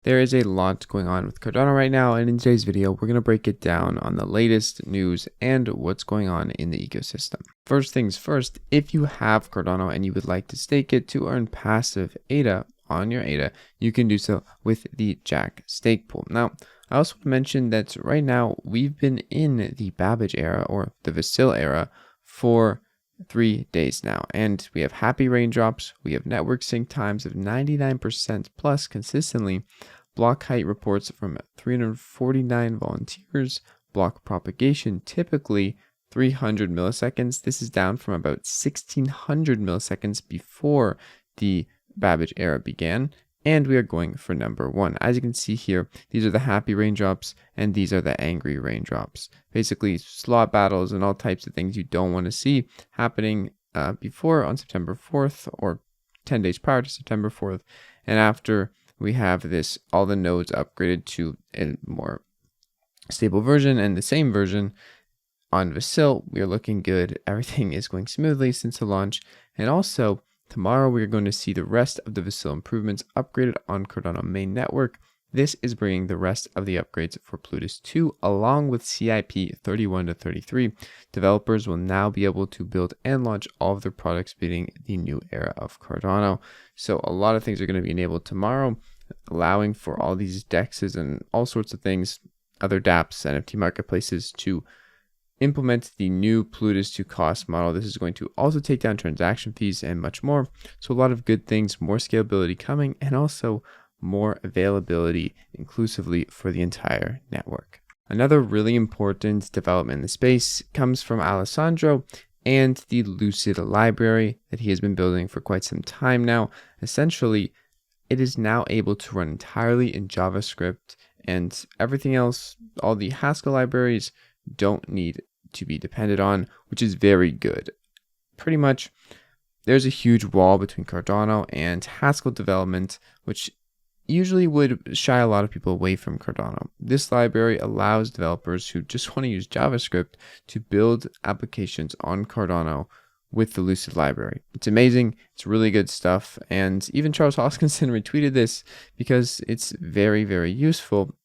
There is a lot going on with Cardano right now, and in today's video, we're going to break it down on the latest news and what's going on in the ecosystem. First things first, if you have Cardano and you would like to stake it to earn passive ADA on your ADA, you can do so with the Jack stake pool. Now, I also want to mention that right now we've been in the Babbage era or the Vasil era for 3 days now, and we have happy raindrops, we have network sync times of 99% plus consistently, block height reports from 349 volunteers, block propagation typically 300 milliseconds. This is down from about 1600 milliseconds before the Babbage era began, and we are going for number 1. As you can see here, these are the happy raindrops and these are the angry raindrops. Basically slot battles and all types of things you don't want to see happening before on September 4th or 10 days prior to September 4th. And after we have this, all the nodes upgraded to a more stable version and the same version on Vasil, we are looking good. Everything is going smoothly since the launch. And also, tomorrow, we are going to see the rest of the Vasil improvements upgraded on Cardano main network. This is bringing the rest of the upgrades for Plutus 2 along with CIP 31 to 33. Developers will now be able to build and launch all of their products beginning the new era of Cardano. So a lot of things are going to be enabled tomorrow, allowing for all these DEXs and all sorts of things, other dApps, NFT marketplaces to implement the new Plutus 2 cost model. This is going to also take down transaction fees and much more. So a lot of good things, more scalability coming, and also more availability inclusively for the entire network. Another really important development in the space comes from Alessandro and the Lucid library that he has been building for quite some time now. Essentially, it is now able to run entirely in JavaScript, and everything else, all the Haskell libraries, don't need to be depended on, which is very good. Pretty much, there's a huge wall between Cardano and Haskell development, which usually would shy a lot of people away from Cardano. This library allows developers who just want to use JavaScript to build applications on Cardano with the Lucid library. It's amazing. It's really good stuff. And even Charles Hoskinson retweeted this because it's very, very useful.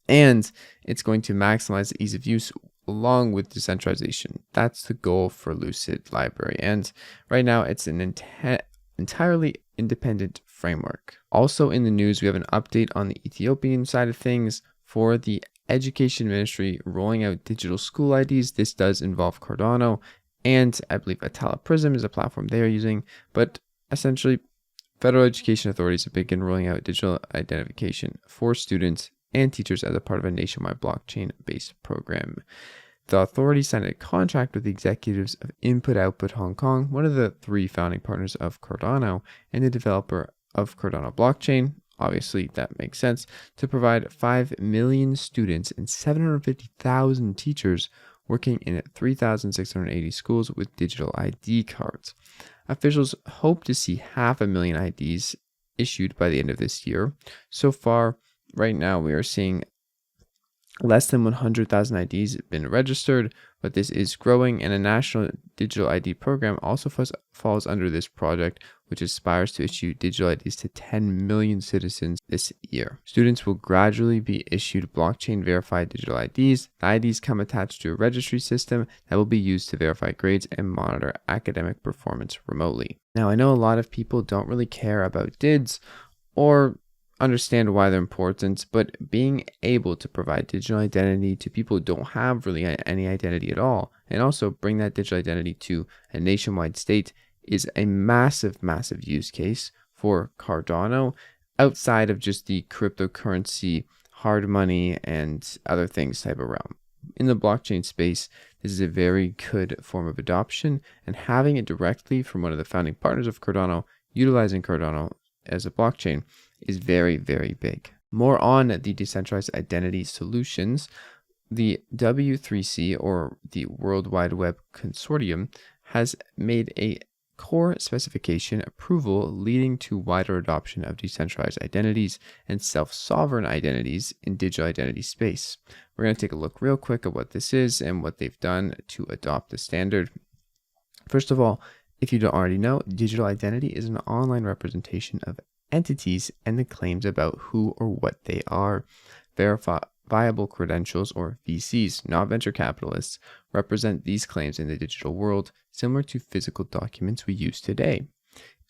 And it's going to maximize the ease of use along with decentralization. That's the goal for Lucid library. And right now it's an entirely independent framework. Also in the news, we have an update on the Ethiopian side of things for the Education Ministry rolling out digital school IDs. This does involve Cardano, and I believe Atala Prism is a platform they are using, but essentially federal education authorities have begun rolling out digital identification for students and teachers as a part of a nationwide blockchain-based program. The authorities signed a contract with the executives of Input Output Hong Kong, one of the 3 founding partners of Cardano, and the developer of Cardano blockchain. Obviously, that makes sense, to provide 5 million students and 750,000 teachers working in 3,680 schools with digital ID cards. Officials hope to see 500,000 IDs issued by the end of this year. So far, right now, we are seeing less than 100,000 IDs been registered, but this is growing, and a national digital ID program also falls under this project, which aspires to issue digital IDs to 10 million citizens this year. Students will gradually be issued blockchain verified digital IDs. The IDs come attached to a registry system that will be used to verify grades and monitor academic performance remotely. Now, I know a lot of people don't really care about DIDs or understand why they're important, but being able to provide digital identity to people who don't have really any identity at all, and also bring that digital identity to a nationwide state, is a massive, massive use case for Cardano outside of just the cryptocurrency, hard money, and other things type of realm. In the blockchain space, this is a very good form of adoption, and having it directly from one of the founding partners of Cardano, utilizing Cardano as a blockchain, is very, very big. More on the decentralized identity solutions. The W3C, or the World Wide Web Consortium, has made a core specification approval leading to wider adoption of decentralized identities and self-sovereign identities in digital identity space. We're going to take a look real quick at what this is and what they've done to adopt the standard. First of all, if you don't already know, digital identity is an online representation of entities and the claims about who or what they are. Verifiable credentials, or VCs, not venture capitalists, represent these claims in the digital world, similar to physical documents we use today.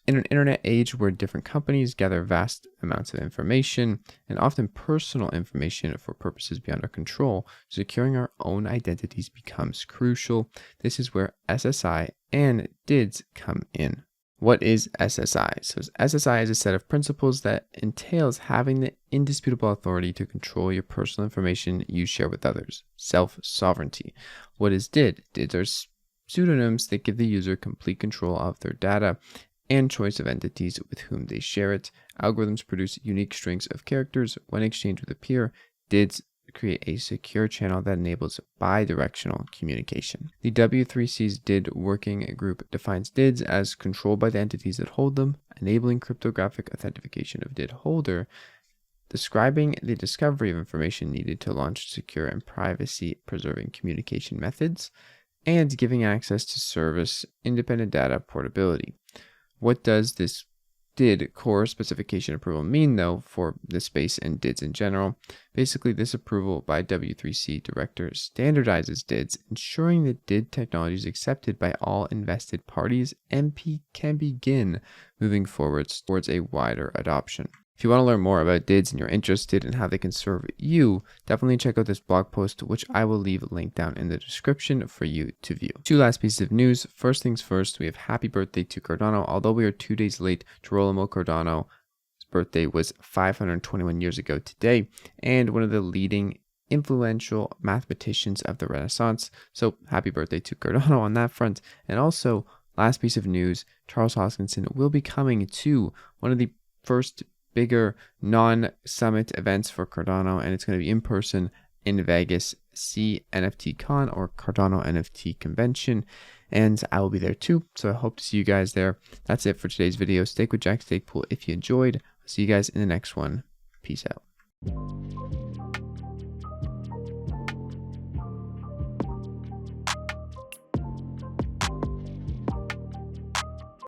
In an internet age where different companies gather vast amounts of information, and often personal information for purposes beyond our control, securing our own identities becomes crucial. This is where SSI and DIDs come in. What is SSI? So SSI is a set of principles that entails having the indisputable authority to control your personal information you share with others. Self-sovereignty. What is DID? DIDs are pseudonyms that give the user complete control of their data and choice of entities with whom they share it. Algorithms produce unique strings of characters when exchanged with a peer. DIDs create a secure channel that enables bidirectional communication. The W3C's DID working group defines DIDs as controlled by the entities that hold them, enabling cryptographic authentication of DID holder, describing the discovery of information needed to launch secure and privacy-preserving communication methods, and giving access to service-independent data portability. What does this DID core specification approval mean, though, for this space and DIDs in general? Basically, this approval by W3C director standardizes DIDs, ensuring that DID technology is accepted by all invested parties and can begin moving forwards towards a wider adoption. If you want to learn more about DIDs and you're interested in how they can serve you, definitely check out this blog post, which I will leave a link down in the description for you to view. Two last pieces of news. First things first, we have happy birthday to Cardano. Although we are 2 days late, Girolamo Cardano's birthday was 521 years ago today, and one of the leading influential mathematicians of the Renaissance. So happy birthday to Cardano on that front. And also, last piece of news, Charles Hoskinson will be coming to one of the first bigger non-summit events for Cardano, and it's going to be in person in Vegas, CNFT-Con or Cardano NFT Convention, and I will be there too, so I hope to see you guys there. That's it for today's video. Stake with Jack, stake pool if you enjoyed. I'll see you guys in the next one. Peace out.